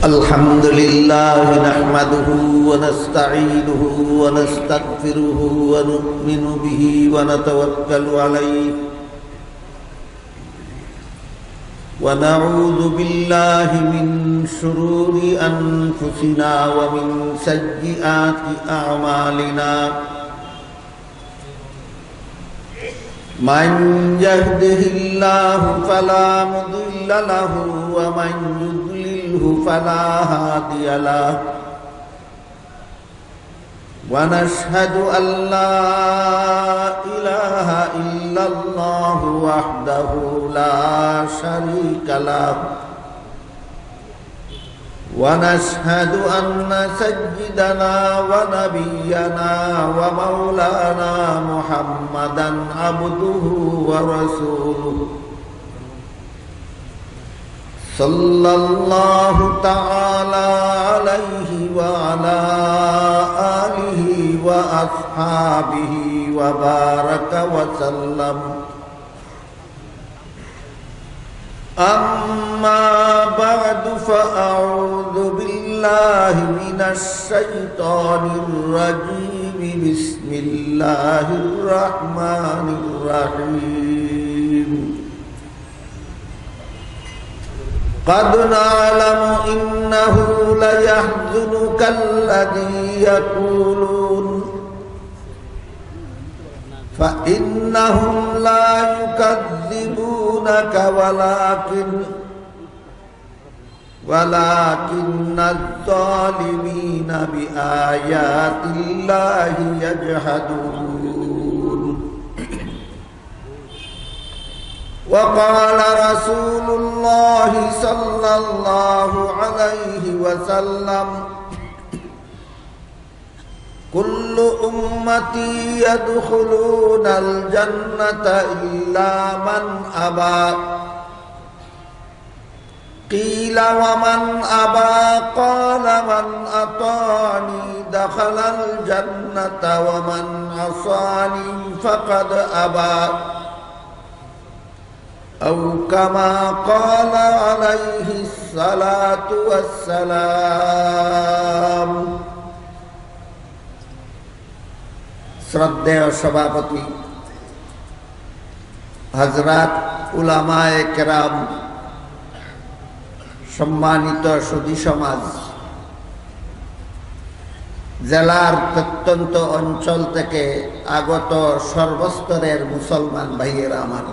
الحمد لله نحمده ونستعينه ونستغفره ونؤمن به ونتوكل عليه ونعوذ بالله من شرور أنفسنا ومن سيئات أعمالنا من يهده الله فلا مضل له ومن يضلله فلا هادي له ونشهد أن لا إله إلا الله وحده لا شريك له ونشهد أن سيدنا ونبينا ومولانا محمدا عبده ورسوله صلى الله تعالى عليه وعلى آله وأصحابه وبارك وسلم أما بعد فأعوذ بالله من الشيطان الرجيم بسم الله الرحمن الرحيم قد نعلم إنه ليحزنك الذي يقولون فإنهم لا يكذبونك ولكن الظالمين بآيات الله يجحدون وقال رسول الله صلى الله عليه وسلم كل أمتي يدخلون الجنة إلا من أبى قيل ومن أبى قال من أطاعني دخل الجنة ومن عصاني فقد أبى أو كما قال عليه الصلاة والسلام শ্রদ্ধেয় সভাপতি হযরত উলামায়ে কেরাম, সম্মানিত সুধী সমাজ, জেলার প্রত্যন্ত অঞ্চল থেকে আগত সর্বস্তরের মুসলমান ভাইয়েরা আমার,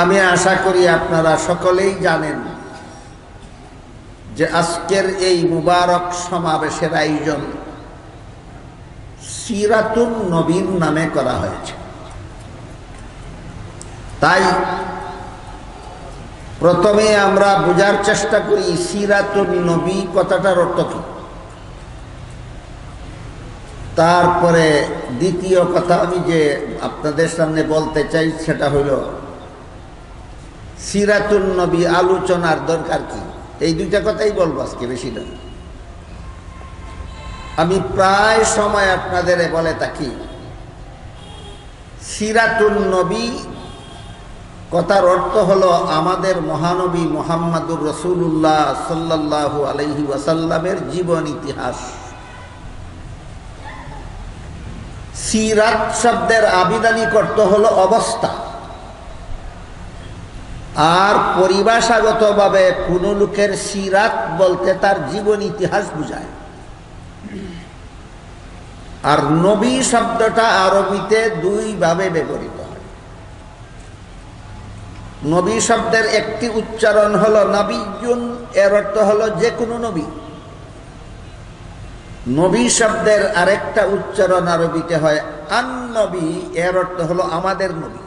আমি আশা করি আপনারা সকলেই জানেন যে আজকের এই মুবারক সমাবেশের আয়োজন সিরাতুন নবীর নামে করা হয়েছে। তাই প্রথমে আমরা বোঝার চেষ্টা করি সিরাতুন নবী কথাটার অর্থ কি। তারপরে দ্বিতীয় কথা আমি যে আপনাদের সামনে বলতে চাই সেটা হইল সিরাতুন নবী আলোচনার দরকার কি। এই দুইটা কথাই বলবো আজকে, বেশি না। আমি প্রায় সময় আপনাদের বলে থাকি সিরাতুন নবী কথার অর্থ হলো আমাদের মহানবী মুহাম্মদুর রাসূলুল্লাহ সাল্লাল্লাহু আলাইহি ওয়াসাল্লামের জীবন ইতিহাস। সিরাত শব্দের আবিধানিক অর্থ হলো অবস্থা, আর পরিভাষাগতভাবে কোন লোকের সিরাত বলতে তার জীবন ইতিহাস বোঝায়। আর নবী শব্দটা আরবিতে দুই ভাবে ব্যবহৃত হয়। নবী শব্দের একটি উচ্চারণ হলো নবিয়্যুন, এর অর্থ হলো যে কোনো নবী। নবী শব্দের আরেকটা উচ্চারণ আরবিতে হয় আন-নবী, এর অর্থ হলো আমাদের নবী।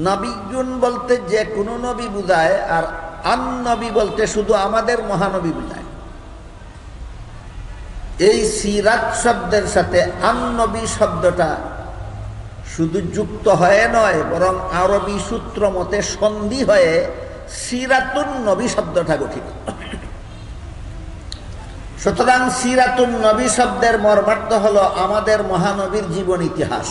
নবিয়্যুন বলতে যে কোনো নবী বোঝায়, আর আন-নবী বলতে শুধু আমাদের মহানবী বোঝায়। এই সিরাত শব্দের সাথে আন-নবী শব্দটা শুধু যুক্ত হয়ে নয়, বরং আরবি সূত্র মতে সন্ধি হয়ে সিরাতুন নবী শব্দটা গঠিত। সুতরাং সিরাতুন নবী শব্দের মর্মার্থ হলো আমাদের মহানবীর জীবন ইতিহাস।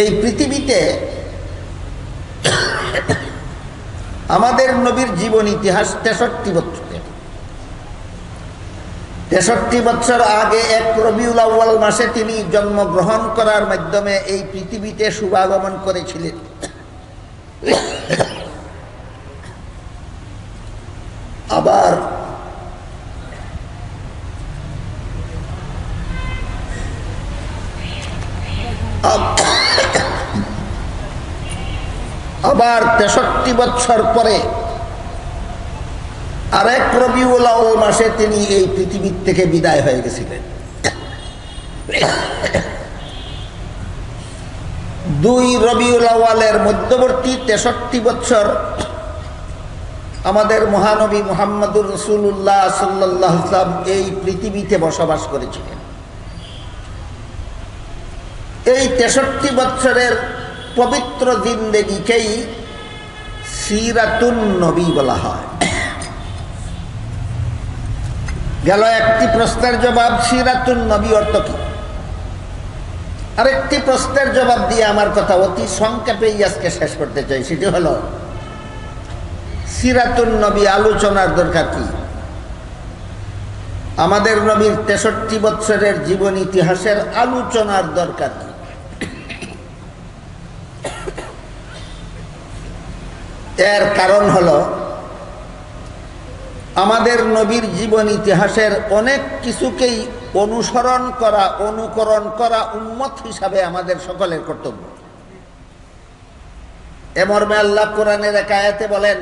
এই পৃথিবীতে আমাদের নবীর জীবন ইতিহাস 63 বছরের। 63 বছর আগে এক রবিউল আউয়াল মাসে তিনি জন্মগ্রহণ করার মাধ্যমে এই পৃথিবীতে শুভাগমন করেছিলেন। আবার আবার 63 বছর পরে আরেক রবিউল আউয়াল মাসে তিনি এই পৃথিবীর থেকে বিদায় হয়ে গেছিলেন। 2 রবিউল আউয়ালের মধ্যবর্তী 63 বছর আমাদের মহানবী মুহাম্মদুর রাসূলুল্লাহ সাল্লাল্লাহু আলাইহি ওয়াসাল্লাম এই পৃথিবীতে বসবাস করেছিলেন। এই 63 বছরের পবিত্র জিন্দেগিকেই সিরাতুন নবী বলা হয়। গেল একটি প্রশ্নের জবাব, সিরাতুন নবী অর্থ কি? আরেকটি প্রশ্নের জবাব দিয়ে আমার কথা অতি সংক্ষেপেই আজকে শেষ করতে চাই। সেটি হলো সিরাতুন নবী আলোচনার দরকার কি? আমাদের নবীর 63 বছরের জীবন ইতিহাসের আলোচনার দরকার কি? এর কারণ হলো আমাদের নবীর জীবন ইতিহাসের অনেক কিছুকেই অনুসরণ করা, অনুকরণ করা উম্মত হিসাবে আমাদের সকলের কর্তব্য। এ মর্মে আল্লাহ কোরআনের এক আয়াতে বলেন,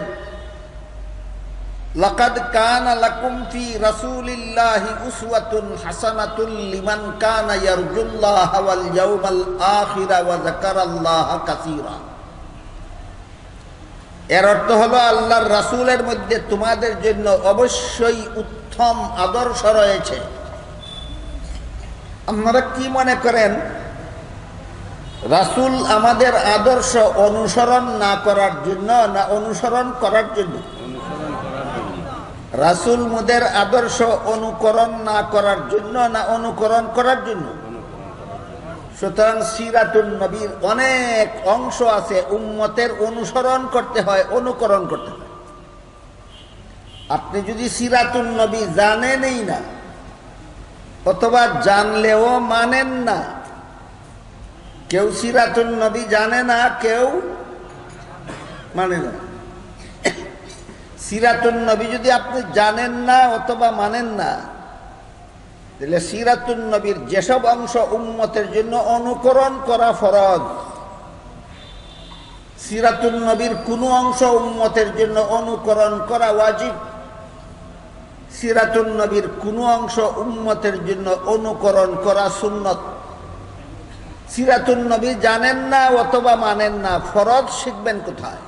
লাকাদ কানা লাকুম ফি রাসূলিল্লাহি উসওয়াতুন হাসানাতুল লিমান কানা ইয়ারজুল্লাহা ওয়াল ইয়াউমাল আখিরা ওয়া যাকারাল্লাহা কাসীরা। এর অর্থ হলো আল্লাহর রাসূলের মধ্যে তোমাদের জন্য অবশ্যই উত্তম আদর্শ রয়েছে। আপনারা কি মনে করেন রাসূল আমাদের আদর্শ অনুসরণ না করার জন্য না অনুসরণ করার জন্য? রাসূল মোদের আদর্শ অনুকরণ না করার জন্য না অনুকরণ করার জন্য? সুতরাং সিরাতুন নবীর অনেক অংশ আছে উম্মতের অনুসরণ করতে হয়, অনুকরণ করতে হয়। আপনি যদি সিরাতুন নবী জানেনই না অথবা জানলেও মানেন না, কেউ সিরাতুন নবী জানে না, কেউ মানে না। সিরাতুন নবী যদি আপনি জানেন না অথবা মানেন না, তাহলে সিরাতুন নবীর যেসব অংশ উম্মতের জন্য অনুকরণ করা ফরজ, সিরাতুন নবীর কোনো অংশ উম্মতের জন্য অনুকরণ করা ওয়াজিব, সিরাতুন নবীর কোনো অংশ উম্মতের জন্য অনুকরণ করা সুন্নত। সিরাতুন নবী জানেন না অথবা মানেন না, ফরজ শিখবেন কোথায়?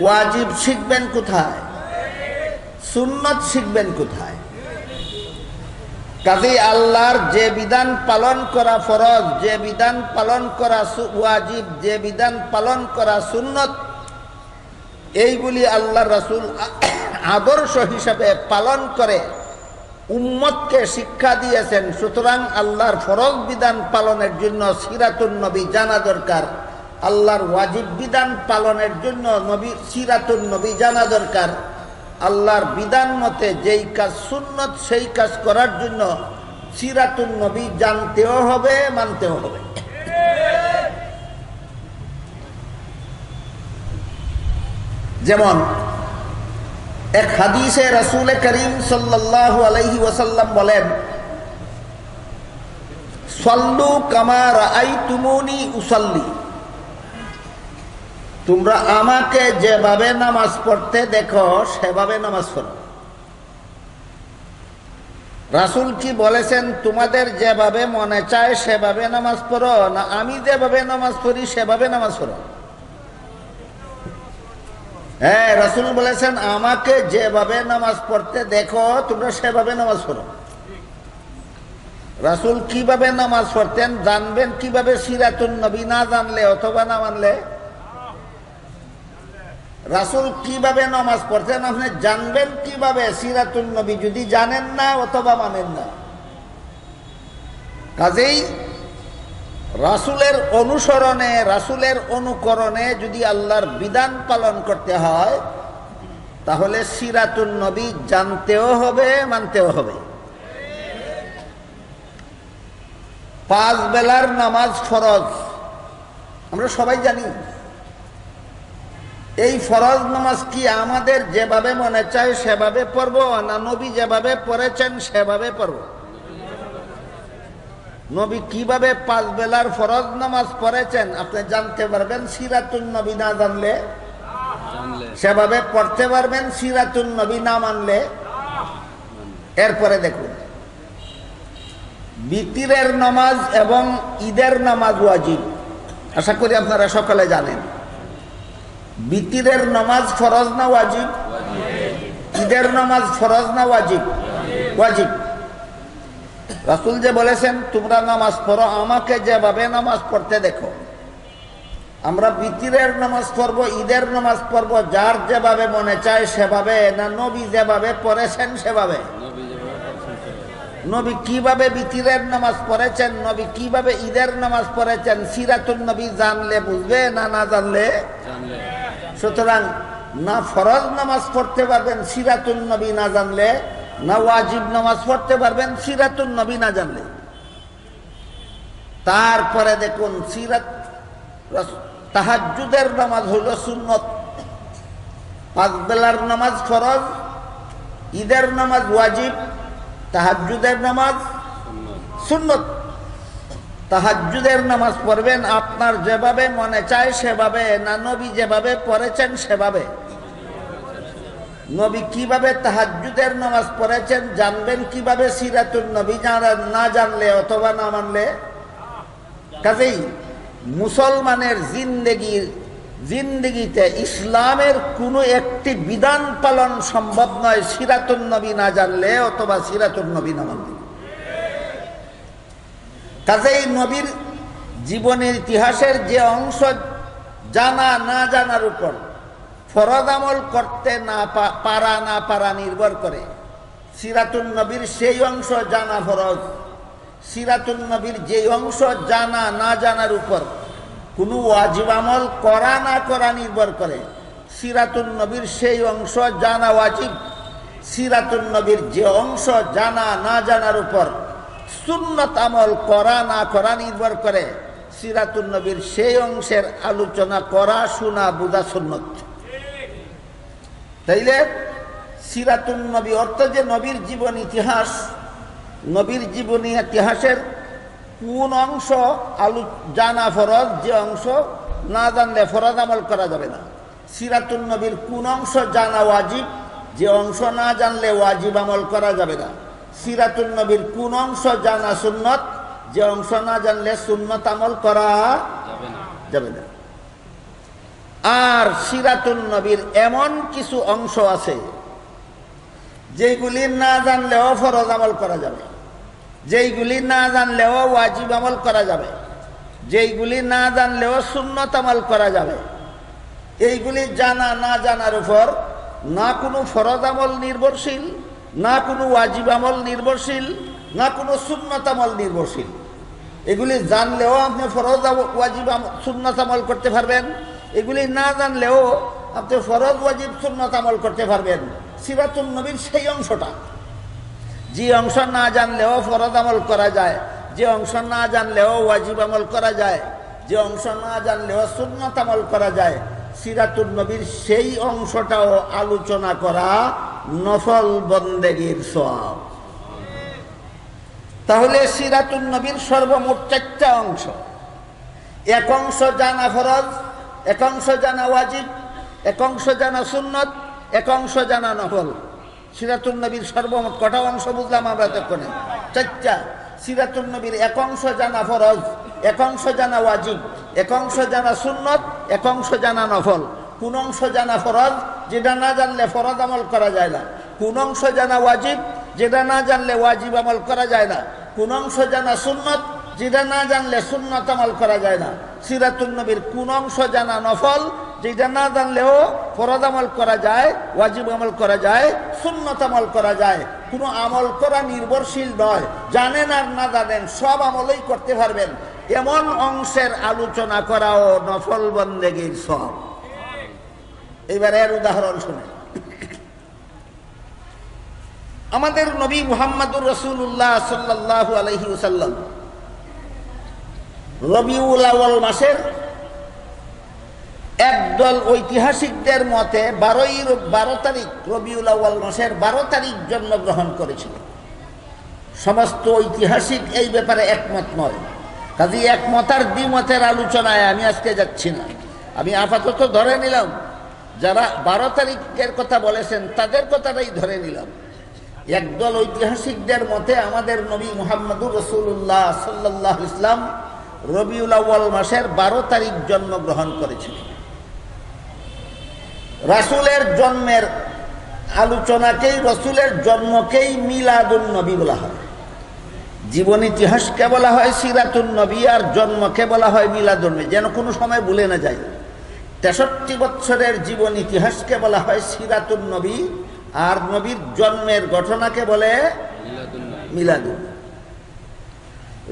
ওয়াজিব শিখবেন কোথায়? সুন্নত শিখবেন কোথায়? কাজেই আল্লাহর যে বিধান পালন করা ফরজ, যে বিধান পালন করা ওয়াজিব, যে বিধান পালন করা সুন্নত, এইগুলি আল্লাহর রাসূল আদর্শ হিসাবে পালন করে উম্মতকে শিক্ষা দিয়েছেন। সুতরাং আল্লাহর ফরজ বিধান পালনের জন্য সিরাতুন নবী জানা দরকার, আল্লাহর ওয়াজিব বিধান পালনের জন্য সিরাতুন নবী জানা দরকার। আল্লাহর বিধান মতে যেই কাজ সুন্নত সেই কাজ করার জন্য সিরাতুন নবী জানতেও হবে, মানতেও হবে। যেমন এক হাদিসে রাসূল করিম সাল্লাল্লাহু আলাইহি ওয়াসাল্লাম বলেন, সাল্লু কামা রাআইতুমুনি উসাল্লি, তোমরা আমাকে যেভাবে নামাজ পড়তে দেখো সেভাবে নামাজ পড়ো। রাসূল কি বলেছেন তোমাদের যেভাবে মনে চায় সেভাবে নামাজ পড়ো, না আমি যেভাবে নামাজ পড়ি সেভাবে নামাজ পড়ো? হ্যাঁ, রাসূল বলেছেন আমাকে যেভাবে নামাজ পড়তে দেখো তোমরা সেভাবে নামাজ পড়ো। রাসূল কিভাবে নামাজ পড়তেন জানবেন কিভাবে সিরাতুন নবী না জানলে অথবা না মানলে? রাসূল কিভাবে নামাজ পড়তেন আপনি জানবেন কিভাবে সিরাতুন নবী যদি জানেন না অথবা মানেন না? কাজেই রাসূলের অনুসরণে, রাসূলের অনুকরণে যদি আল্লাহর বিধান পালন করতে হয়, তাহলে সিরাতুন নবী জানতেও হবে, মানতেও হবে। 5 বেলার নামাজ ফরজ, আমরা সবাই জানি। এই ফরজ নামাজ কি আমাদের যেভাবে মনে চায় সেভাবে পড়ব, না নবী যেভাবে পড়েছেন সেভাবে পড়ব? নবী কিভাবে 5 বেলার ফরজ নামাজ পড়েছেন আপনি জানতে পারবেন সিরাতুন নবী না জানলে, সেভাবে পড়তে পারবেন সিরাতুন নবী না মানলে। এরপরে দেখুন, বিতিরের নামাজ এবং ঈদের নামাজ ওয়াজিব, আশা করি আপনারা সকালে জানেন। বিতিরের নামাজ ফরজ না ওয়াজিব? ঈদের নামাজ ফরজ না ওয়াজিব? ওয়াজিব। রাসূল যে বলেছেন তোমরা নামাজ পড়ো, আমাকে যেভাবে নামাজ পড়তে দেখো। আমরা বিতিরের নামাজ পড়বো, ঈদের নামাজ পড়বো যার যেভাবে মনে চায় সেভাবে, না নবী যেভাবে পড়েছেন সেভাবে? নবী কিভাবে বিতিরের নামাজ পড়েছেন, নবী কিভাবে ঈদের নামাজ পড়েছেন, সিরাতুন নবী জানলে বুঝবে, না না জানলে? সুতরাং না ফরজ নামাজ পড়তে পারবেন সিরাতুন নবী না জানলে, না ওয়াজিব নামাজ পড়তে পারবেন সিরাতুন নবী না জানলে। তারপরে দেখুন, তাহাজ্জুদের নামাজ হলো সুন্নত। 5 বেলার নামাজ ফরজ, ঈদের নামাজ ওয়াজিব, তাহাজ্জুদের নামাজ সুন্নত। তাহাজ্জুদের নামাজ পড়বেন আপনার যেভাবে মনে চায় সেভাবে, না নবী যেভাবে পড়েছেন সেভাবে? নবী কিভাবে তাহাজ্জুদের নামাজ পড়েছেন জানবেন কিভাবে সিরাতুন নবী না জানলে অথবা না মানলে? কাজেই মুসলমানের জিন্দেগিতে ইসলামের কোনো একটি বিধান পালন সম্ভব নয় সিরাতুন নবী না জানলে অথবা সিরাতুন নবী না মানলে। কাজেই নবীর জীবনের ইতিহাসের যে অংশ জানা না জানার উপর ফরজ আমল করতে না পারা না পারা নির্ভর করে। সিরাতুন নবীর সেই অংশ জানা ফরজ। সিরাতুন নবীর যে অংশ জানা না জানার উপর কোনো ওয়াজিব আমল করা না করা নির্ভর করে। সিরাতুন নবীর সেই অংশ জানা ওয়াজিব। সিরাতুন নবীর যে অংশ জানা না জানার উপর সুন্নত আমল করা না করা নির্ভর করে। সিরাতুন নবীর সেই অংশের আলোচনা করা, শোনা, বুঝা সুন্নত। তাইলে সিরাতুন নবী অর্থ যে নবীর জীবন ইতিহাস, নবীর জীবনী ইতিহাসের কোন অংশ জানা ফরজ, যে অংশ না জানলে ফরজ আমল করা যাবে না। সিরাতুন নবীর কোন অংশ জানা ওয়াজিব, যে অংশ না জানলে ওয়াজিব আমল করা যাবে না। সিরাতুন নবীর কোন অংশ জানা সুন্নত, যে অংশ না জানলে সুন্নত আমল করা যাবে না। আর সিরাতুন নবীর এমন কিছু অংশ আছে যেগুলি না জানলেও ফরজ আমল করা যাবে, যেইগুলি না জানলেও ওয়াজিব আমল করা যাবে, যেইগুলি না জানলেও সুন্নত আমল করা যাবে। এইগুলি জানা না জানার উপর না কোনো ফরজ আমল নির্ভরশীল, না কোনো ওয়াজিব আমল নির্ভরশীল, না কোনো সুন্নত আমল নির্ভরশীল। এগুলি জানলেও আপনি ফরজ ওয়াজিব সুন্নত আমল করতে পারবেন, এগুলি না জানলেও আপনি ফরজ ওয়াজিব সুন্নত আমল করতে পারবেন। সিরাতুন নবীর সেই অংশটা, যে অংশ না জানলেও ফরজ আমল করা যায়, যে অংশ না জানলেও ওয়াজিব আমল করা যায়, যে অংশ না জানলেও সুন্নত আমল করা যায়, সিরাতুন নবীর সেই অংশটাও আলোচনা করা নফল বন্দেগীর সওয়াব। তাহলে সিরাতুন নবীর সর্বমোট 4টা অংশ। এক অংশ জানা ফরজ, এক অংশ জানা ওয়াজিব, এক অংশ জানা সুন্নত, এক অংশ জানা নফল। সিরাতুন নবীর সর্বমোট কটা অংশ বুঝলাম আমরা তখন? 4টা। সিরাতুন নবীর এক অংশ জানা ফরজ, এক অংশ জানা ওয়াজিব, এক অংশ জানা সুন্নত, এক অংশ জানা নফল। কোন অংশ জানা ফরজ, যেটা না জানলে ফরজ আমল করা যায় না। কোন অংশ জানা ওয়াজিব, যেটা না জানলে ওয়াজিব আমল করা যায় না। কোন অংশ জানা সুন্নত, যেটা না জানলে সুন্নত আমল করা যায় না। সিরাতুন নবীর কোন অংশ জানা নফল, যেটা না জানলেও ফরজ আমল করা যায়, ওয়াজিব আমল করা যায়, সুন্নত আমল করা যায়। কোনো আমল করা নির্ভরশীল নয়, জানেন আর না জানেন সব আমলই করতে পারবেন। এমন অংশের আলোচনা করাও নফল বন্দেগীর সওয়াব। এবার এর উদাহরণ শুনে, আমাদের নবী মুহাম্মদুর রাসূলুল্লাহ সাল্লাল্লাহু আলাইহি ওয়াসাল্লাম রবিউল আউয়াল মাসের একদল ঐতিহাসিকদের মতে 12 তারিখ রবিউল আউয়াল মাসের 12 তারিখ জন্মগ্রহণ করেছিল। সমস্ত ঐতিহাসিক এই ব্যাপারে একমত নয়। কাজী একমত আর দ্বিমতের আলোচনায় আমি আজকে যাচ্ছি না। আমি আপাতত ধরে নিলাম যারা 12 তারিখের কথা বলেছেন তাদের কথাটাই ধরে নিলাম। একদল ঐতিহাসিকদের মতে আমাদের নবী মুহাম্মদুর রাসূলুল্লাহ সাল্লাল্লাহু আলাইহি ওয়াসাল্লাম রবিউল আউয়াল মাসের 12 তারিখ জন্মগ্রহণ করেছিলেন। রাসূলের জন্মের আলোচনাকেই, রাসূলের জন্মকেই মিলাদুন নবী বলা হয়। জীবন ইতিহাসকে বলা হয় সিরাতুন নবী, আর জন্মকে বলা হয় মিলাদুন নবী, যেন কোনো সময় ভুলে না যায়। 63 বছরের জীবন ইতিহাসকে বলা হয় সিরাতুন নবী, আর নবীর জন্মের ঘটনাকে বলে মিলাদুন।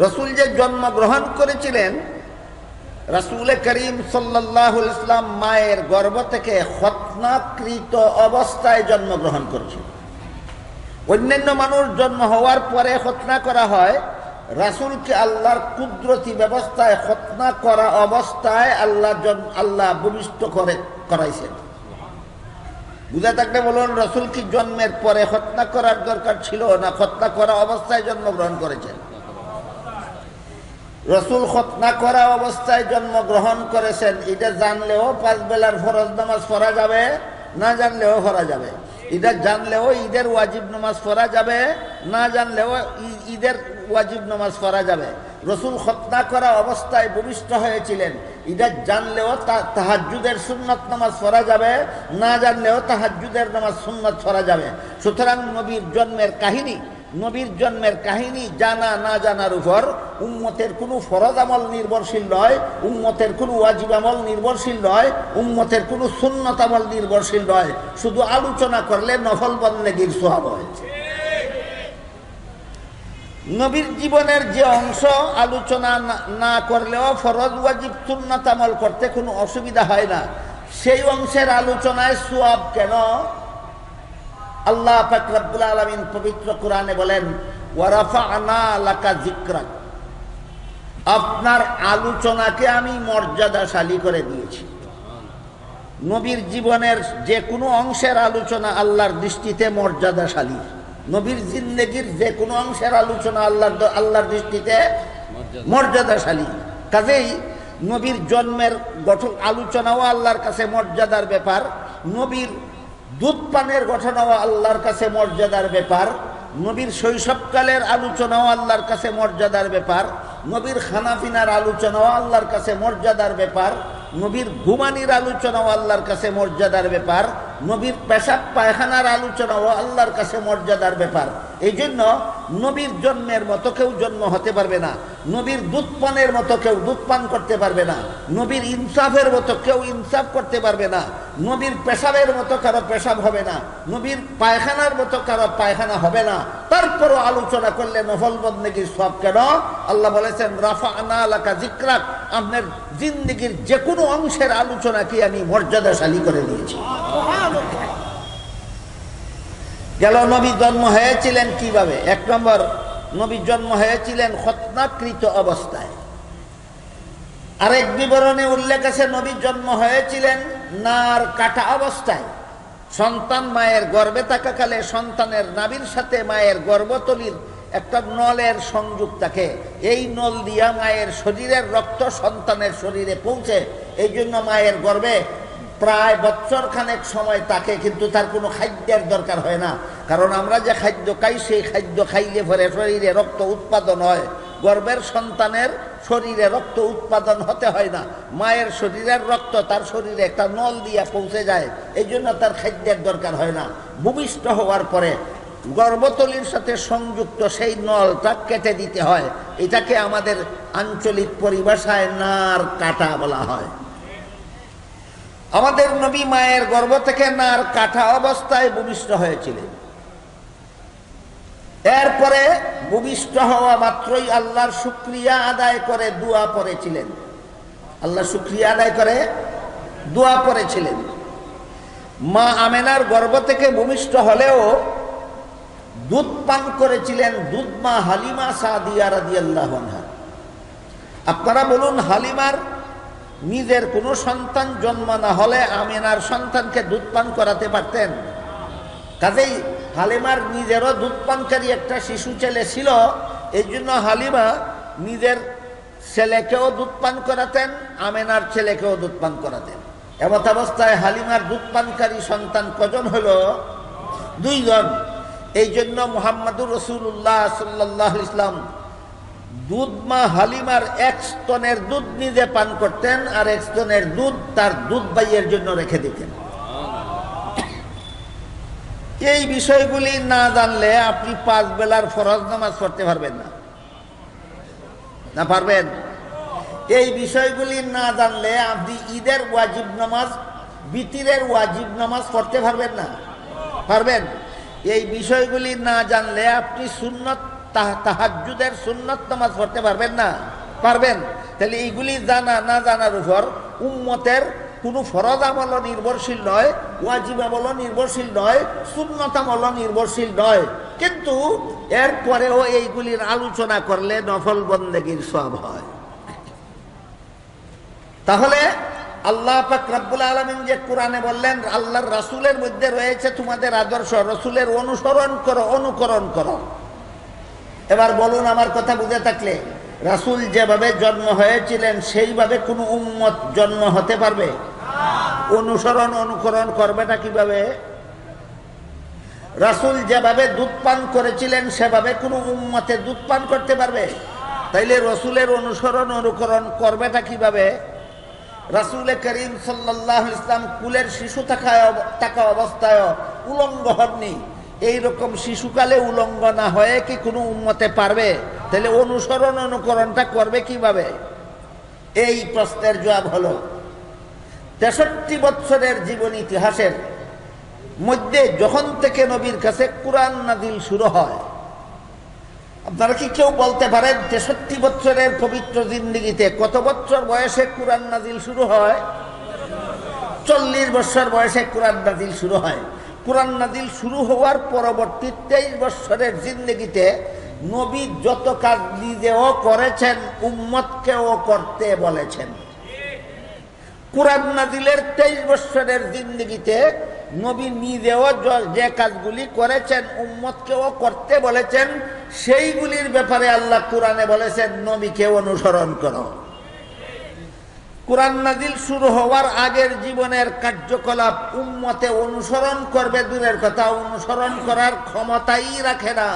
রাসূল যে জন্মগ্রহণ করেছিলেন, রাসূল করিম সাল্লাল্লাহু আলাইহি ওয়াসাল্লাম মায়ের গর্ভ থেকে খতনাকৃত অবস্থায় জন্মগ্রহণ করেছিলেন। অন্যান্য মানুষ জন্ম হওয়ার পরে খতনা করা হয়, রাসূলকে আল্লাহর কুদরতি ব্যবস্থায় খতনা করা অবস্থায় আল্লাহ ভূমিষ্ঠ করাইছেন। বুঝা থাকলে বলুন, রাসূল কি জন্মের পরে খতনা করার দরকার ছিল, না খতনা করা অবস্থায় জন্মগ্রহণ করেছেন? রাসূল খতনা করা অবস্থায় জন্মগ্রহণ করেছেন। এটা জানলেও 5 বেলার ফরজ নামাজ পড়া যাবে, না জানলেও পড়া যাবে। এটা জানলেও ঈদের ওয়াজিব নামাজ পড়া যাবে, না জানলেও ঈদের ওয়াজিব নামাজ পড়া যাবে। রাসূল খতনা করা অবস্থায় ভূমিষ্ঠ হয়েছিলেন। এটা জানলেও তাহাজ্জুদের সুন্নত নামাজ পড়া যাবে, না জানলেও তাহাজ্জুদের নামাজ সুন্নত পড়া যাবে। সুতরাং নবীর জন্মের কাহিনী জানা না জানার উপর উম্মতের কোনো ফরজ আমল নির্ভরশীল নয়, উম্মতের কোনো ওয়াজিব আমল নির্ভরশীল নয়, উম্মতের কোনো সুন্নত আমল নির্ভরশীল নয়। শুধু আলোচনা করলে নফল বন্দেগীর সওয়াব হয়। নবীর জীবনের যে অংশ আলোচনা না করলেও ফরজ ওয়াজিব সুন্নত আমল করতে কোনো অসুবিধা হয় না, সেই অংশের আলোচনায় সওয়াব কেন? আল্লাহ পাক রব্বুল আলামিন পবিত্র কোরআনে বলেন, ওয়া রাফা'না লাকা যিকরাক, আপনার আলোচনাকে আমি মর্যাদাশালী করে দিয়েছি। নবীর জীবনের যে কোনো অংশের আলোচনা আল্লাহর দৃষ্টিতে মর্যাদাশালী। নবীর জিন্দেগির যে কোনো অংশের আলোচনা আল্লাহর দৃষ্টিতে মর্যাদাশালী। কাজেই নবীর জন্মের আলোচনাও আল্লাহর কাছে মর্যাদার ব্যাপার, নবীর দুধ পানের ঘটনাও আল্লাহর কাছে মর্যাদার ব্যাপার, নবীর শৈশবকালের আলোচনাও আল্লাহর কাছে মর্যাদার ব্যাপার, নবীর খানাপিনার আলোচনাও আল্লাহর কাছে মর্যাদার ব্যাপার, নবীর ঘুমানির আলোচনাও আল্লাহর কাছে মর্যাদার ব্যাপার, নবীর পেশাব পায়খানার আলোচনাও আল্লাহর কাছে মর্যাদার ব্যাপার। এই জন্য নবীর জন্মের মতো কেউ জন্ম হতে পারবে না, নবীর দুধ পানের মতো কেউ দুধ পান করতে পারবে না, নবীর ইনসাফের মতো কেউ ইনসাফ করতে পারবে না, নবীর পেশাবের মতো কারো পেশাব হবে না, নবীর পায়খানার মতো কারো পায়খানা হবে না। তারপরও আলোচনা করলে নফল বন্দেগীর সওয়াব কেন? আল্লাহ বলেছেন, রাফা'না লাকা যিকরাক, আপনার জিন্দেগির যে কোনো অংশের আলোচনাকে আমি মর্যাদাশালী করে দিয়েছি। গেল, নবী জন্ম হয়েছিলেন কিভাবে? 1 নম্বর, নবী জন্ম হয়েছিলেন খতনাকৃত অবস্থায়। আরেক বিবরণে উল্লেখ আছে নবী জন্ম হয়েছিলেন নার কাটা অবস্থায়। সন্তান মায়ের গর্ভে থাকাকালে সন্তানের নাভির সাথে মায়ের গর্ভতলীর একটা নলের সংযোগ থাকে। এই নল দিয়া মায়ের শরীরের রক্ত সন্তানের শরীরে পৌঁছে। এই জন্য মায়ের গর্ভে প্রায় বছর খানেক সময় থাকে, কিন্তু তার কোনো খাদ্যের দরকার হয় না। কারণ আমরা যে খাদ্য খাই, সেই খাদ্য খাইলে পরে শরীরে রক্ত উৎপাদন হয়। গর্ভের সন্তানের শরীরে রক্ত উৎপাদন হতে হয় না, মায়ের শরীরের রক্ত তার শরীরে একটা নল দিয়া পৌঁছে যায়। এই জন্য তার খাদ্যের দরকার হয় না। ভূমিষ্ঠ হওয়ার পরে গর্ভতলীর সাথে সংযুক্ত সেই নলটা কেটে দিতে হয়। এটাকে আমাদের আঞ্চলিক পরিভাষায় নার কাটা বলা হয়। আমাদের নবী মায়ের গর্ভ থেকে নার কাটা অবস্থায় ভূমিষ্ঠ হয়েছিলেন। এরপরে ভূমিষ্ঠ হওয়া মাত্রই আল্লাহর শুকরিয়া আদায় করে দোয়া পড়েছিলেন, আল্লাহর শুকরিয়া আদায় করে দোয়া পড়েছিলেন। মা আমেনার গর্ভ থেকে ভূমিষ্ঠ হলেও দুধ পান করেছিলেন দুধ মা হালিমা সাদিয়া রাদিয়াল্লাহু আনহা। আপনারা বলুন, হালিমার নিজের কোনো সন্তান জন্ম না হলে আমেনার সন্তানকে দুধ পান করাতে পারতেন? কাজেই হালিমার নিজেরও দুধ পানকারী একটা শিশু ছেলে ছিল, এই জন্য হালিমা নিজের ছেলেকেও দুধ পান করাতেন, আমেনার ছেলেকেও দুধ পান করাতেন। এমত অবস্থায় হালিমার দুধ পানকারী সন্তান কজন হলো? 2 জন। এই জন্য মুহাম্মদুর রাসূলুল্লাহ সাল্লাল্লাহু আলাইহি ওয়াসাল্লাম দুধ মা হালিমার 1 স্তনের দুধ নিজে পান করতেন, আর 1 স্তনের দুধ তার দুধ ভাইয়ের জন্য রেখে দিতেন। এই বিষয়গুলি না জানলে আপনি 5 বেলার ফরজ নামাজ পড়তে পারবেন না। না পারবেন? এই বিষয়গুলি না জানলে আপনি ঈদের ওয়াজিব নামাজ, বিতিরের ওয়াজিব নামাজ পড়তে পারবেন না। পারবেন? এই বিষয়গুলি না জানলে আপনি সুন্নত তাহাজ্জুদের সুন্নত নামাজ পড়তে পারবেন না। পারবেন? তাহলে এইগুলি জানা না জানার উপর উম্মতের কোনো ফরজ আমলও নির্ভরশীল নয়, ওয়াজিব আমলও নির্ভরশীল নয়, সুন্নত আমলও নির্ভরশীল নয়। কিন্তু এরপরেও এইগুলির আলোচনা করলে নফল বন্দেগীর সওয়াব হয়। তাহলে আল্লাহ পাক রব্বুল আলামিন যে কোরআনে বললেন আল্লাহর রাসূলের মধ্যে রয়েছে তোমাদের আদর্শ, রাসূলের অনুসরণ করো, অনুকরণ করো। এবার বলুন, আমার কথা বুঝে থাকলে, রাসূল যেভাবে জন্ম হয়েছিলেন সেইভাবে কোনো উম্মত জন্ম হতে পারবে? অনুসরণ অনুকরণ করবেটা কিভাবে? রাসূল যেভাবে দুধ পান করেছিলেন সেভাবে কোনো উম্মতে দুধ পান করতে পারবে? তাইলে রাসূলের অনুসরণ অনুকরণ করবেটা কিভাবে? রাসূল করিম সাল্লাল্লাহু আলাইহি ওয়াসাল্লাম কুলের শিশু থাকা অবস্থায় উলঙ্গ হননি, এইরকম শিশুকালে উলঙ্গ না হয়ে কি কোনো উম্মতে পারবে? তাহলে অনুসরণ অনুকরণটা করবে কিভাবে? এই প্রশ্নের জবাব হলো 63 বছরের জীবন ইতিহাসের মধ্যে যখন থেকে নবীর কাছে কুরআন নাজিল শুরু হয়, আপনারা কি কেউ বলতে পারেন 63 বছরের পবিত্র জিন্দেগিতে কত বছর বয়সে কুরআন নাজিল শুরু হয়? 40 বছর বয়সে কুরআন নাজিল শুরু হয়। কুরআন নাজিল শুরু হওয়ার পরবর্তী 23 বছরের জিন্দেগিতে নবী যত কাজ নিজেও করেছেন, উম্মতকেও করতে বলেছেন। কুরআন নাজিলের 23 বছরের জিন্দেগিতে নবী নিজেও যে কাজগুলি করেছেন, উম্মতকেও করতে বলেছেন, সেইগুলির ব্যাপারে আল্লাহ কোরআনে বলেছেন নবীকে অনুসরণ করো। কুরআন নাজিল শুরু হওয়ার আগের জীবনের কার্যকলাপ উম্মতে অনুসরণ করবে দূরের কথা, অনুসরণ করার ক্ষমতাই রাখে না।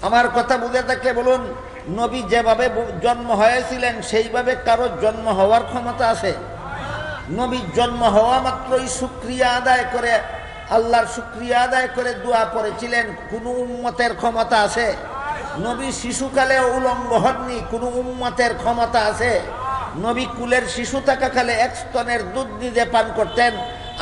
আমার কথা বুঝে থাকলে বলুন, নবী যেভাবে জন্ম হয়েছিলেন সেইভাবে কারো জন্ম হওয়ার ক্ষমতা আছে? নবী জন্ম হওয়া মাত্রই শুকরিয়া আদায় করে, আল্লাহর শুকরিয়া আদায় করে দোয়া পড়েছিলেন, কোনো উম্মতের ক্ষমতা আছে? নবী শিশুকালে উলঙ্গ হননি, কোনো উম্মতের ক্ষমতা আছে? নবী কুলের শিশু থাকাকালে 1 স্তনের দুধ নিজে পান করতেন,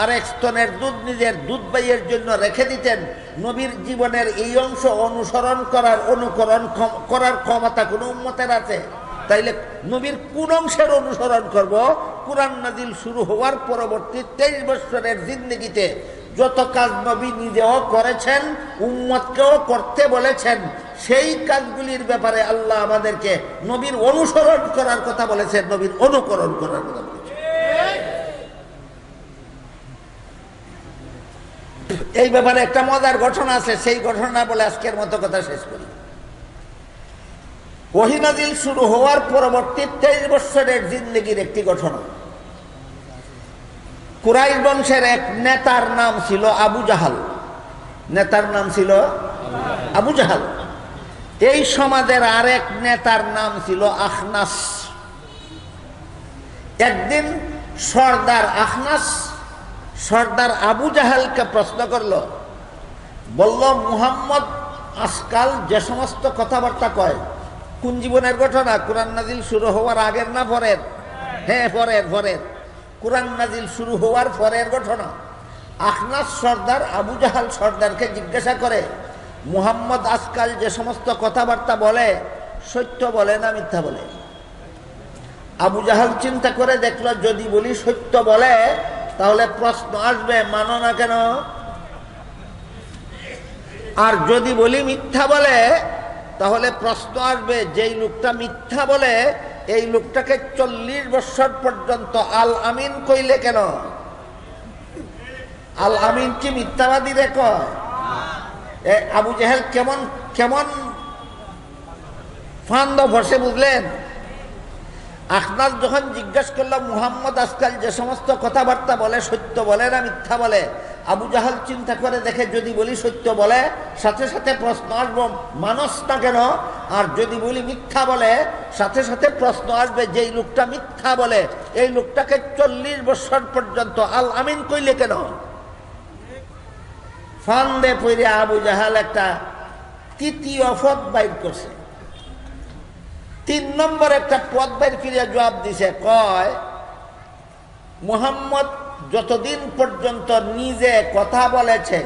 আর 1 স্তনের দুধ নিজের দুধ ভাইয়ের জন্য রেখে দিতেন। নবীর জীবনের এই অংশ অনুসরণ করার, অনুকরণ করার ক্ষমতা কোনো উম্মতের আছে? তাইলে নবীর কোন অংশের অনুসরণ করব? কুরআন নাজিল শুরু হওয়ার পরবর্তী 23 বছরের জিন্দেগিতে যত কাজ নবী নিজেও করেছেন, উম্মতকেও করতে বলেছেন, সেই কাজগুলির ব্যাপারে আল্লাহ আমাদেরকে নবীর অনুসরণ করার কথা বলেছেন, নবীর অনুকরণ করার কথা বলেছেন। এই ব্যাপারে একটা মজার ঘটনা আছে, সেই ঘটনা বলে আজকের মতো কথা শেষ করি। ওহী নাজিল শুরু হওয়ার পরবর্তী 23 বছরের জিন্দেগির একটি ঘটনা। কুরাইশ বংশের এক নেতার নাম ছিল আবু জাহাল। নেতার নাম ছিল আবু জাহাল। এই সমাজের আরেক নেতার নাম ছিল আখনাস। একদিন সর্দার আখনাস সর্দার আবু জাহালকে প্রশ্ন করল, বলল, মুহাম্মদ আজকাল যে সমস্ত কথাবার্তা কয়, কোন জীবনের ঘটনা? কুরআন নাজিল শুরু হওয়ার আগের না পরের? হ্যাঁ, পরের। কুরআন নাজিল শুরু হওয়ার পরের ঘটনা। আখনাস সর্দার আবু জাহাল সর্দারকে জিজ্ঞাসা করে, মুহাম্মদ আজকাল যে সমস্ত কথাবার্তা বলে সত্য বলে না মিথ্যা বলে? আবু জাহাল চিন্তা করে দেখলো, যদি বলি সত্য বলে তাহলে প্রশ্ন আসবে, মানো না কেন? আর যদি বলি মিথ্যা বলে তাহলে প্রশ্ন আসবে, যেই লোকটা মিথ্যা বলে এই লোকটাকে 40 বছর পর্যন্ত আল আমিন কইলে কেন? আল আমিন কি মিথ্যাবাদী রে কয়? আবু জাহেল কেমন কেমন ফান্দ বসে, বুঝলেন? আখনাস যখন জিজ্ঞাসা করলো মুহাম্মদ আজকাল যে সমস্ত কথাবার্তা বলে সত্য বলে না মিথ্যা বলে, আবু জাহাল চিন্তা করে দেখে, যদি বলি সত্য বলে সাথে সাথে প্রশ্ন আসবে, মানুষ না কেন? আর যদি বলি মিথ্যা বলে সাথে সাথে প্রশ্ন আসবে, যেই লোকটা মিথ্যা বলে এই লোকটাকে 40 বছর পর্যন্ত আল আমিন কইলে কেন? ফান্দে পড়ে আবু জাহাল একটা তৃতীয় পথ বাইর করছে। 3 নম্বর একটা পথ বাইর ফিরে জবাব দিছে, কয় মুহাম্মদ যতদিন পর্যন্ত নিজে কথা বলেছে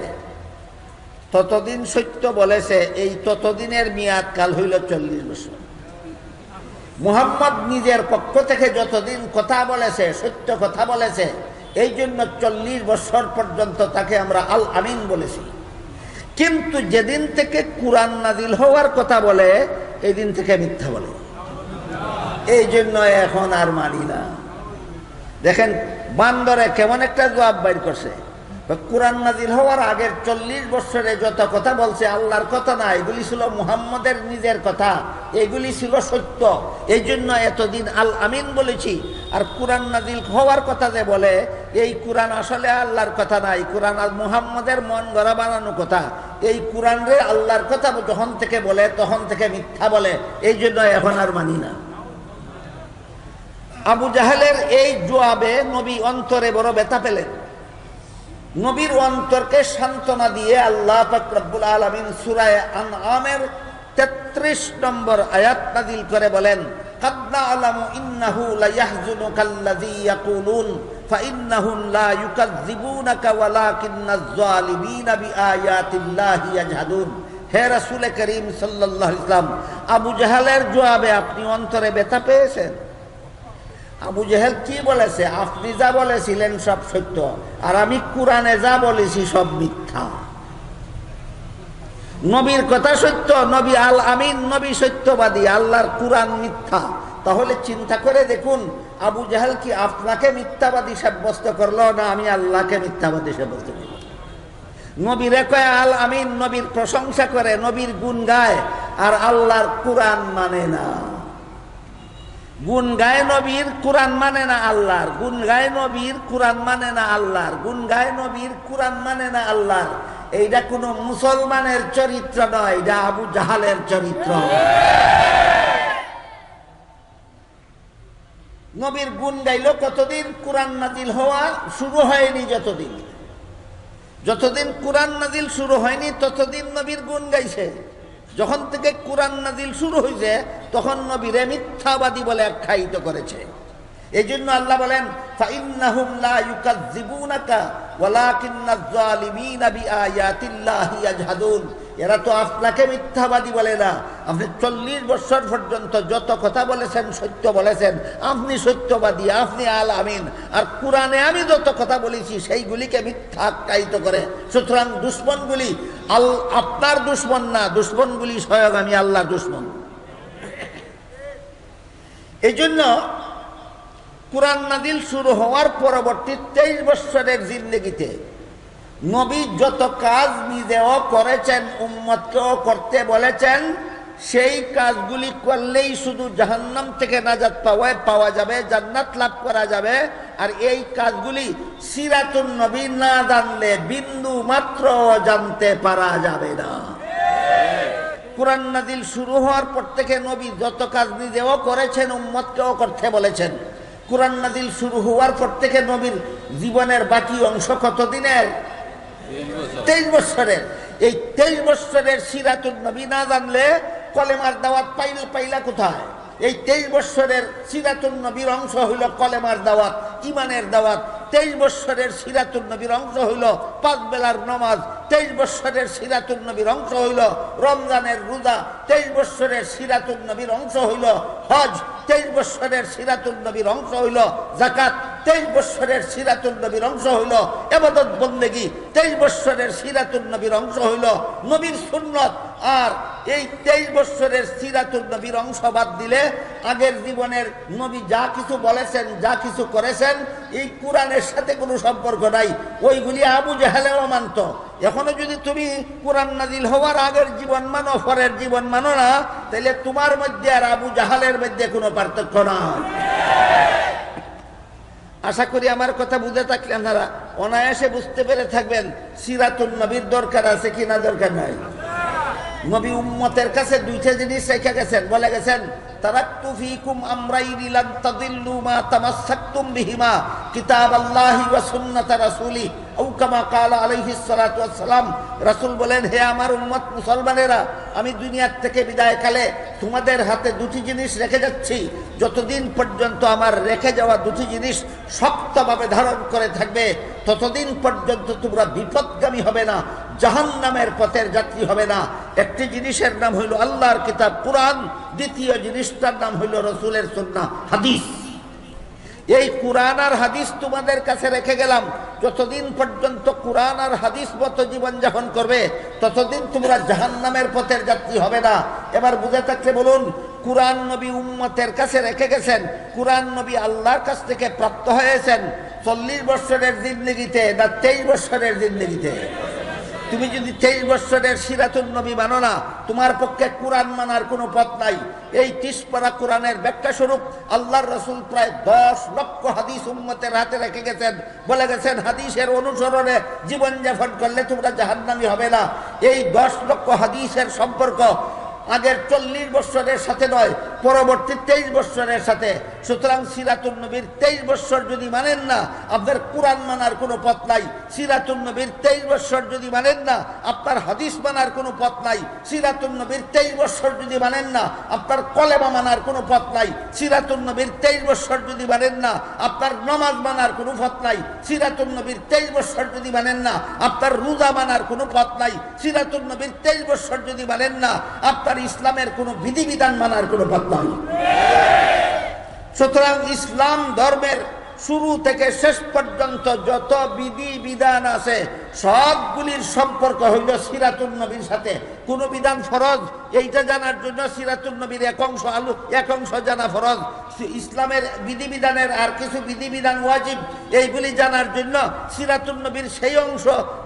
ততদিন সত্য বলেছে, এই ততদিনের মেয়াদ কাল হইল 40 বছর। মুহাম্মদ নিজের পক্ষ থেকে যতদিন কথা বলেছে, সত্য কথা বলেছে, এই জন্য 40 বছর পর্যন্ত তাকে আমরা আল আমিন বলেছি। কিন্তু যেদিন থেকে কুরআন নাজিল হওয়ার কথা বলে এই দিন থেকে মিথ্যা বলে, এই জন্য এখন আর মানি না। দেখেন বান্দরে কেমন একটা জবাব বাইর করছে। কুরআন নাজিল হওয়ার আগের 40 বছরে যত কথা বলছে আল্লাহর কথা না, এগুলি ছিল মুহাম্মদের নিজের কথা, এগুলি ছিল সত্য, এই জন্য এতদিন আল আমিন বলেছি। আর কুরআন নাজিল হওয়ার কথা যে বলে, এই কুরআন আসলে আল্লাহর কথা না, এই কুরআন আর মুহাম্মদের মন গড়া বানানো কথা। এই কুরআন রে আল্লাহর কথা যখন থেকে বলে তখন থেকে মিথ্যা বলে, এই জন্য এখন আর মানি না। আবু জাহেলের এই জবাবে নবী অন্তরে বড় ব্যথা পেলেন। নবীর অন্তরকে সান্ত্বনা দিয়ে আল্লাহ পাক রব্বুল আলামিন সূরা আনআমের 33 নম্বর আয়াত নাযিল করে বলেন, কাদ না'লামু ইন্নাহু লা ইয়াহযুনুকাল্লাযী ইয়াকুলুন ফাইন্নাহুম লা ইউকাযযিবুনাকা ওয়ালাকিন্নাজ যালিমিনা বিআয়াতিল্লাহি ইয়াজহাদুন। হে রাসূল করিম সাল্লাল্লাহু আলাইহি ওয়াসাল্লাম, আবু জাহেলের জবাবে আপনি অন্তরে ব্যথা পেয়েছেন। আবু জাহেল কি বলেছে? আপনি যা বলেছিলেন সব সত্য, আর আমি কুরআনে যা বলেছি সব মিথ্যা। নবীর কথা সত্য, নবী আল আমিন, নবী সত্যবাদী, আল্লাহর কুরআন মিথ্যা। তাহলে চিন্তা করে দেখুন, আবু জাহেল কি আপনাকে মিথ্যাবাদী সাব্যস্ত করলো, না আমি আল্লাহকে মিথ্যাবাদী সাব্যস্ত করল? নবীরে কয় আল আমিন, নবীর প্রশংসা করে, নবীর গুণ গায়, আর আল্লাহর কুরআন মানে না। গুণ গায় নবীর, কুরআন মানে না আল্লাহর। গুণ গায় নবীর, কুরআন মানে না আল্লাহর। গুণ গায় নবীর, কুরআন মানে না আল্লাহর। এইটা কোনো মুসলমানের চরিত্র নয়, এটা আবু জাহালের চরিত্র। নবীর গুণ গাইল কতদিন? কুরআন নাজিল হওয়া শুরু হয়নি যতদিন কুরআন নাজিল শুরু হয়নি ততদিন নবীর গুণ গাইছে। যখন থেকে কুরআন নাজিল শুরু হয়েছে তখন নবীরে মিথ্যাবাদী বলে আখ্যায়িত করেছে। এই জন্য আল্লাহ বলেন, ফাইন্নাহুম লা ইউকাযযিবুনাকা ওয়ালাকিন্নাজ যালিমিনা বিআয়াতিল্লাহি ইয়াজহাদুন। এরা তো আপনাকে মিথ্যাবাদী বলে না, আপনি 40 বছর পর্যন্ত যত কথা বলেছেন সত্য বলেছেন, আপনি সত্যবাদী, আপনি আল আমিন। আর কুরআনে আমি যত কথা বলেছি সেইগুলিকে মিথ্যা আখ্যায়িত করে। সুতরাং দুশ্মনগুলি আপনার দুশ্মন না, দুশ্মনগুলি স্বয়ং আমি আল্লাহর দুশ্মন। এই জন্য কুরআন নাজিল শুরু হওয়ার পরবর্তী 23 বছরের জিন্দেগিতে নবী যত কাজ নিজেও করেছেন, উম্মতকেও করতে বলেছেন, সেই কাজগুলি করলেই শুধু জাহান্নাম থেকে নাজাত পাওয়া যাবে, জান্নাত লাভ করা যাবে। আর এই কাজগুলি সিরাতুন নবী না জানলে বিন্দু মাত্র জানতে পারা যাবে না। কুরআন নাজিল শুরু হওয়ার পর থেকে নবী যত কাজ নিজেও করেছেন, উম্মতকেও করতে বলেছেন। কুরআন নাজিল শুরু হওয়ার পর থেকে নবীর জীবনের বাকি অংশ কত দিনের? 23 বছরের। এই 23 বছরের সিরাতুন নবী না জানলে কলেমার দাওয়াত পাইলা কোথায়? এই 23 বছরের সিরাতুন নবীর অংশ হইল কলেমার দাওয়াত, ইমানের দাওয়াত। 23 বৎসরের সিরাতুন নবীর অংশ হইল 5 বেলার নামাজ, 23 বৎসরের সিরাতুন নবীর অংশ হইল রমজানের রোজা, 23 বৎসরের সিরাতুন নবীর অংশ হইল হজ, 23 বৎসরের সিরাতুন নবীর অংশ হইল যাকাত, 23 বৎসরের সিরাতুন নবীর অংশ হইল ইবাদত বন্দেগী, 23 বৎসরের সিরাতুন নবীর অংশ হইল নবীর সুন্নত। আর এই 23 বৎসরের সিরাতুন নবীর অংশ বাদ দিলে আগের জীবনের নবী যা কিছু বলেছেন, যা কিছু করেছেন, এই কোরআনের সাথে কোনো সম্পর্ক নাই। ওইগুলি আবু জাহেলেও মানত। এখনো যদি তুমি কোরআন নাজিল হওয়ার আগের জীবন মানো, পরের জীবন মানো না, তাহলে তোমার মধ্যে আর আবু জাহালের মধ্যে কোনো পার্থক্য নাই। আশা করি আমার কথা বুঝে থাকলে আপনারা অনায়াসে বুঝতে পেরে থাকবেন সিরাতুন নবীর দরকার আছে কি না দরকার নাই। নবী উম্মতের কাছে দুইটা জিনিস রেখে গেছেন, বলে গেছেন তারাকতু ফীকুম আমরাইনি লান তাদিল্লু মা তামাসসাকতুম বিহিমা কিতাবাল্লাহি ওয়া সুন্নাত রাসূলি আও কামা ক্বালা আলাইহিস সালাতু ওয়াস সালাম। রাসূল বলেন, হে আমার উম্মত মুসলমানেরা, আমি দুনিয়ার থেকে বিদায়কালে তোমাদের হাতে দুটি জিনিস রেখে যাচ্ছি। যতদিন পর্যন্ত আমার রেখে যাওয়া দুটি জিনিস শক্তভাবে ধারণ করে থাকবে, ততদিন পর্যন্ত তোমরা বিপদগামী হবে না, জাহান্নামের পথের যাত্রী হবে না। একটি জিনিসের নাম হইল আল্লাহর কিতাব কুরআন, দ্বিতীয় জিনিসটার নাম হইল রাসূলের সুন্নাহ হাদিস। এই কুরআন আর হাদিস তোমাদের কাছে রেখে গেলাম। যতদিন পর্যন্ত কুরআন আর হাদিস মতো জীবন যাপন করবে, ততদিন তোমরা জাহান্নামের পথের যাত্রী হবে না। এবার বুঝে থাকলে বলুন, কুরআন নবী উম্মতের কাছে রেখে গেছেন, কুরআন নবী আল্লাহর কাছ থেকে প্রাপ্ত হয়েছেন 40 বৎসরের জিন্দেগিতে না 23 বৎসরের জিন্দেগিতে? তুমি যদি 23 বৎসরের সিরাতুন নবী মানো না, তোমার পক্ষে কুরআন মানার কোনো পথ নাই। এই 30 পারা কোরআনের ব্যাখ্যা স্বরূপ আল্লাহর রাসূল প্রায় 10 লক্ষ হাদিস উম্মতের হাতে রেখে গেছেন। বলে গেছেন, হাদিসের অনুসরণে জীবনযাপন করলে তোমরা জাহান্নামী হবে না। এই 10 লক্ষ হাদিসের সম্পর্ক আগের 40 বৎসরের সাথে নয়, পরবর্তী 23 বৎসরের সাথে। সুতরাং সিরাতুন নবীর 23 বৎসর যদি মানেন না, আপনার কুরআন মানার কোনো পথ নাই। সিরাতুন নবীর 23 বৎসর যদি মানেন না, আপনার হাদিস মানার কোনো পথ নাই। সিরাতুন নবীর 23 বৎসর যদি মানেন না, আপনার কলেমা মানার কোনো পথ নাই। সিরাতুন নবীর 23 বৎসর যদি মানেন না, আপনার নামাজ মানার কোনো পথ নাই। সিরাতুন নবীর 23 বৎসর যদি মানেন না, আপনার রোজা মানার কোনো পথ নাই। সিরাতুন নবীর 23 বৎসর যদি মানেন না, আপনার ইসলামের কোনো বিধিবিধান মানার কোনো পথ নাই। সুতরাং ইসলাম ধর্মের শুরু থেকে শেষ পর্যন্ত যত বিধি বিধান আছে, সবগুলির সম্পর্ক হইল সিরাতুন নবীর সাথে। কোন বিধান ফরজ, এইটা জানার জন্য সিরাতুন নবীর এক অংশ জানা ফরজ। ইসলামের বিধিবিধানের আর কিছু বিধিবিধান ওয়াজিব, এইগুলি জানার জন্য সিরাতুন নবীর সেই অংশ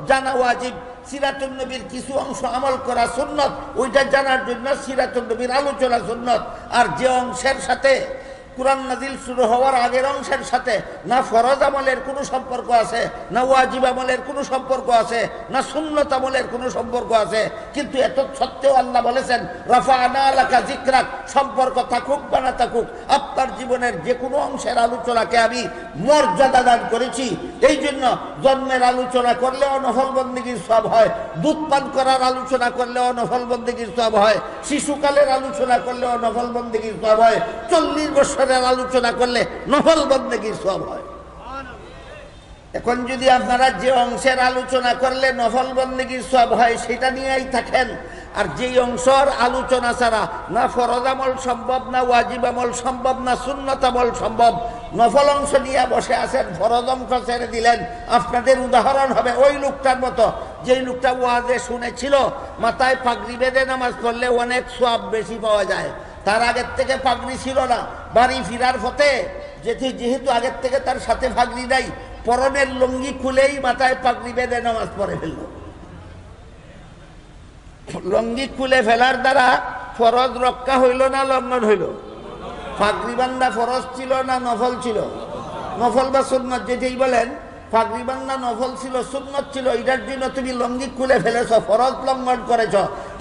জানা ওয়াজিব। সিরাতুন নবীর কিছু অংশ আমল করা সুন্নত, ওইটা জানার জন্য সিরাতুন নবীর আলোচনা সুন্নত। আর যে অংশের সাথে কুরআন নাজিল শুরু হওয়ার আগের অংশের সাথে না ফরজ আমলের কোনো সম্পর্ক আছে, না ওয়াজিব আমলের কোনো সম্পর্ক আছে, না সুন্নত আমলের কোনো সম্পর্ক আছে, কিন্তু এত সত্ত্বেও আল্লাহ বলেছেন রাফা'না লাকা যিকরাক, সম্পর্ক থাকুক বা না থাকুক, আপনার জীবনের যে কোনো অংশের আলোচনাকে আমি মর্যাদা দান করেছি। এই জন্য জন্মের আলোচনা করলেও নফল বন্দেগীর সওয়াব হয়, দুধ পান করার আলোচনা করলেও নফল বন্দেগীর সওয়াব হয়, শিশুকালের আলোচনা করলেও নফল বন্দেগীর সওয়াব হয়, 40 বছরের আলোচনা করলে নফল বন্দেগীর সওয়াব হয়। এখন যদি আপনারা যে অংশের আলোচনা করলে নফল বন্দেগীর সওয়াব হয় সেটা নিয়েই থাকেন, আর যেই অংশের আলোচনা ছাড়া না ফরজ আমল সম্ভব, না ওয়াজিব আমল সম্ভব, না সুন্নত আমল সম্ভব, নফল অংশ নিয়ে বসে আছেন, ফরজ অংশ ছেড়ে দিলেন, আপনাদের উদাহরণ হবে ওই লোকটার মতো, যেই লোকটা ওয়াজে শুনেছিল মাথায় পাগড়ি বেঁধে নামাজ পড়লে অনেক সওয়াব বেশি পাওয়া যায়। তার আগের থেকে পাগড়ি ছিল না, বাড়ি ফিরার পথে যেহেতু আগের থেকে তার সাথে পাগড়ি নাই, পরনের লুঙ্গি খুলেই মাথায় পাগড়ি বেঁধে নামাজ পড়ে ফেলল। লুঙ্গি খুলে ফেলার দ্বারা ফরজ রক্ষা হইল না লঙ্ঘন হইল? পাগড়ি বান্ধা ফরজ ছিল না নফল ছিল? নফল বা সুন্নত যেটাই বলেন, পাগড়ি বান্ধা নফল ছিল, সুন্নত ছিল, এটার জন্য তুমি লুঙ্গি খুলে ফেলেছ, ফরজ লঙ্ঘন করেছ।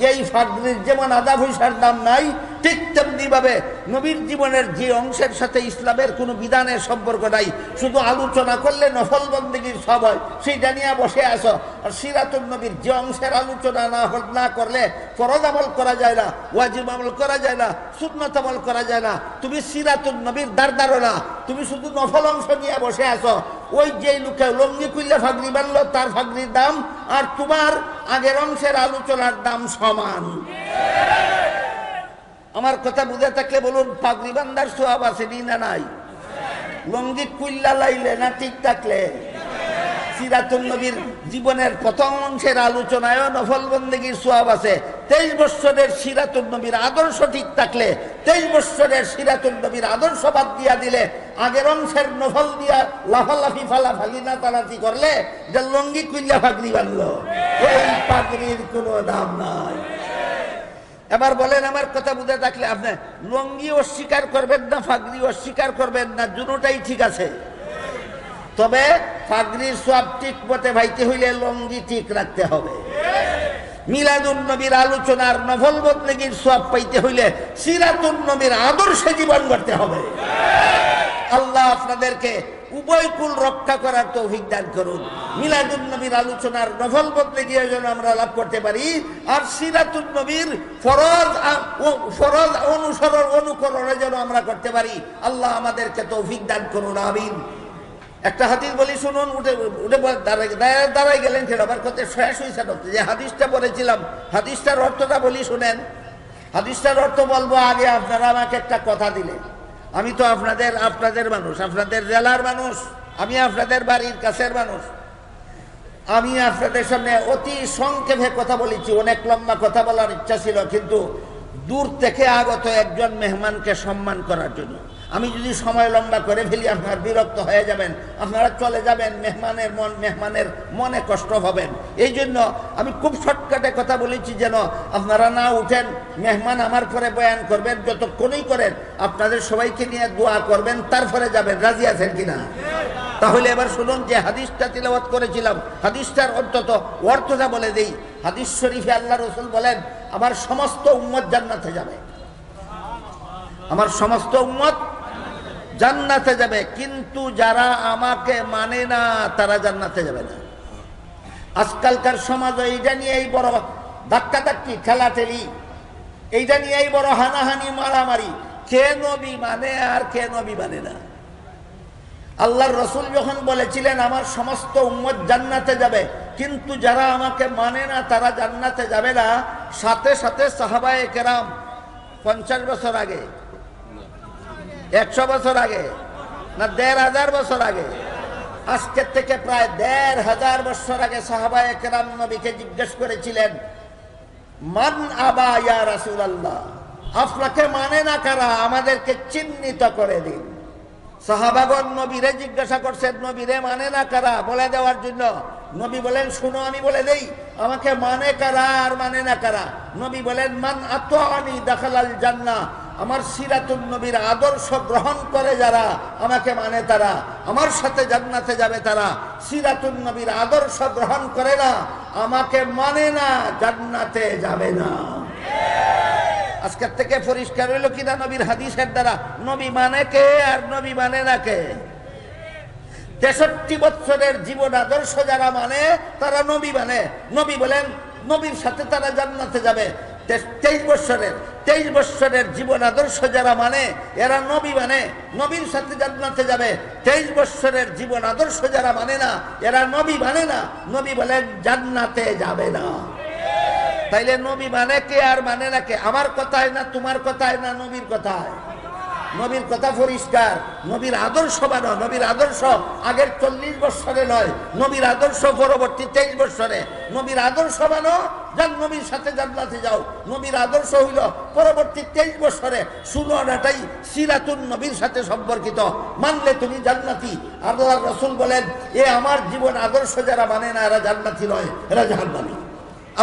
এই পাগড়ির যেমন আদা পয়সার দাম নাই, ঠিক তেমনি ভাবে নবীর জীবনের যে অংশের সাথে ইসলামের কোনো বিধানের সম্পর্ক নাই, শুধু আলোচনা করলে নফল বন্দেগীর সওয়াব হয়, সেইটা নিয়ে বসে আছো। আর সিরাতুন নবীর যে অংশের আলোচনা না করলে ফরজ আমল করা যায় না, ওয়াজিব আমল করা যায় না, সুন্নত আমল করা যায় না, তুমি সিরাতুন নবীর দারদারো না, তুমি শুধু নফল অংশ নিয়ে বসে আছো। ওই যে লোকে লঙ্গি খুললে ফাগড়ি বানলো তার ফাগড়ির দাম আর তোমার আগের অংশের আলোচনার দাম সমান। আমার কথা বুঝে থাকলে বলুন, পাগড়ি বান্দার সোয়াব আছে না নাই? লঙ্গি কুল্লা লাইলে না ঠিক থাকলে? সিরাতুন নবীর জীবনের প্রথম অংশের আলোচনায় নফল বন্দেগীর সোয়াব আছে। 23 বৎসরের সিরাতুন নবীর আদর্শ ঠিক থাকলে, 23 বৎসরের সিরাতুন নবীর আদর্শ বাদ দিয়া দিলে, আগের অংশের নফল দিয়া লাফালাফি ফালাফালি না তালাতি করলে যে লঙ্গি কুল্লা পাগড়ি বানলো, ওই পাগড়ির কোনো দাম নাই। এবার বলেন, আমার কথা বুঝে থাকলে আপনি লঙ্গি অস্বীকার করবেন না, ফাগড়ি অস্বীকার করবেন না, দুটোটাই ঠিক আছে। তবে ফাগড়ির সব ঠিক মতে ভাইতে হইলে লঙ্গি ঠিক রাখতে হবে। মিলাদুন নবীর আলোচনার নফল বন্দেগীর সওয়াব পাইতে হইলে সিরাতুন নবীর আদর্শে জীবন গড়তে হবে। আল্লাহ আপনাদেরকে উভয় কুল রক্ষা করার তৌফিক দান করুন। মিলাদুন নবীর আলোচনার নফল বন্দেগী যেন আমরা লাভ করতে পারি, আর সিরাতুন নবীর ফরজ অনুকরণে যেন আমরা করতে পারি। আল্লাহ আমাদেরকে তৌফিক দান করুন, আমিন। একটা হাদিস বলি শুনুন। উঠে দাঁড়াই গেলেন কেন? আবার কথা শেষ হয়েছে যে হাদিসটা বলেছিলাম, হাদিসটার অর্থটা বলি শুনেন। হাদিসটার অর্থ বলবো আগে, আপনারা আমাকে একটা কথা দিলে। আমি তো আপনাদের মানুষ, আপনাদের জেলার মানুষ, আমি আপনাদের বাড়ির কাছের মানুষ। আমি আপনাদের সামনে অতি সংক্ষেপে কথা বলেছি। অনেক লম্বা কথা বলার ইচ্ছা ছিল, কিন্তু দূর থেকে আগত একজন মেহমানকে সম্মান করার জন্য। আমি যদি সময় লম্বা করে ফেলি আপনার বিরক্ত হয়ে যাবেন, আপনারা চলে যাবেন, মেহমানের মনে কষ্ট হবেন। এই জন্য আমি খুব শর্টকাটে কথা বলেছি, যেন আপনারা না উঠেন। মেহমান আমার পরে বয়ান করবেন, যতক্ষণই করেন আপনাদের সবাইকে নিয়ে দোয়া করবেন, তারপরে যাবেন। রাজি আছেন কিনা? তাহলে এবার শুনুন, যে হাদিসটা তিলাওয়াত করেছিলাম, হাদিসটার অর্থটা বলে দেই। হাদিস শরীফে আল্লাহ রাসূল বলেন, আমার সমস্ত উম্মত জান্নাতে যাবে, আমার সমস্ত উম্মত জান্নাতে যাবে, কিন্তু যারা আমাকে মানে না তারা জান্নাতে যাবে না। আজকালকার সমাজ এইটা নিয়েই বড় ধাক্কাধাক্কি, ঠেলাঠেলি, এইটা নিয়েই বড় হানাহানি, মারামারি। কে নবী মানে আর কে নবী মানে না। আল্লাহর রাসূল যখন বলেছিলেন আমার সমস্ত উম্মত জান্নাতে যাবে, কিন্তু যারা আমাকে মানে না তারা জান্নাতে যাবে না, সাথে সাথে সাহাবায়ে কেরাম 50 বছর আগে, 100 বছর আগে, না 1500 বছর আগে, আজকের থেকে প্রায় 1500 বছর আগে সাহাবায়ে কেরাম নবীকে জিজ্ঞেস করেছিলেন, মান আবা ইয়া রাসূলুল্লাহ, আপনাকে মানে না কারা, আমাদেরকে চিহ্নিত করে দিন। সাহাবাগণ নবীরে জিজ্ঞাসা করছেন, নবীরে মানে না কারা, বলে দেওয়ার জন্য। নবী বলেন, শুনো আমি বলে দেই, আমাকে মানে কারা আর মানে না কারা। নবী বলেন, মান আতাআনি দাখালাল জান্নাহ, আমার সিরাতুন নবীর আদর্শ গ্রহণ করে যারা আমাকে মানে তারা আমার সাথে জান্নাতে যাবে। তারা সিরাতুন নবীর আদর্শ গ্রহণ করে না, আমাকে মানে না, জান্নাতে যাবে না। আজকের থেকে পরিষ্কার হইল কিনা নবীর হাদিসের দ্বারা? নবী মানে কে আর নবী মানে না কে? 63 বছরের জীবন আদর্শ যারা মানে তারা নবী মানে। নবী বলেন নবীর সাথে তারা জান্নাতে যাবে। 23 বছরের জীবন আদর্শ যারা মানে এরা নবী মানে, নবীর সাথে জান্নাতে যাবে। 23 বছরের জীবন আদর্শ যারা মানে না এরা নবী মানে না, নবী বলেন জান্নাতে যাবে না। তাইলে নবী মানে কে আর মানে না কে? আমার কথায় না তোমার কথায় না নবীর কথায়? নবীর কথা পরিষ্কার। নবীর আদর্শ মানো। নবীর আদর্শ আগের 40 বছরে নয়, নবীর আদর্শ পরবর্তী 23 বছরে। নবীর আদর্শ মানো, যান নবীর সাথে জান্নাতে যাও। নবীর আদর্শ হইল পরবর্তী 23 বছরে। সুন্নাহটাই সিরাতুন নবীর সাথে সম্পর্কিত, মানলে তুমি জান্নাতি। আল্লাহর রাসূল বলেন, এ আমার জীবন আদর্শ যারা মানে না এরা জান্নাতি নয়, এরা জাহান্নামী।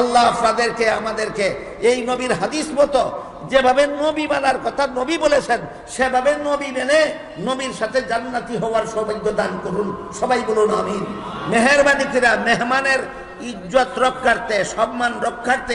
আল্লাহ আপনাদেরকে আমাদেরকে এই নবীর হাদিস মতো যেভাবে নবী মানার কথা নবী বলেছেন সেভাবে নবী মেনে নবীর সাথে জান্নাতি হওয়ার সৌভাগ্য দান করুন। সবাই বলুন আমিন। মেহেরবানি করে মেহমানের ইজ্জত রক্ষার্থে, সম্মান রক্ষার্থে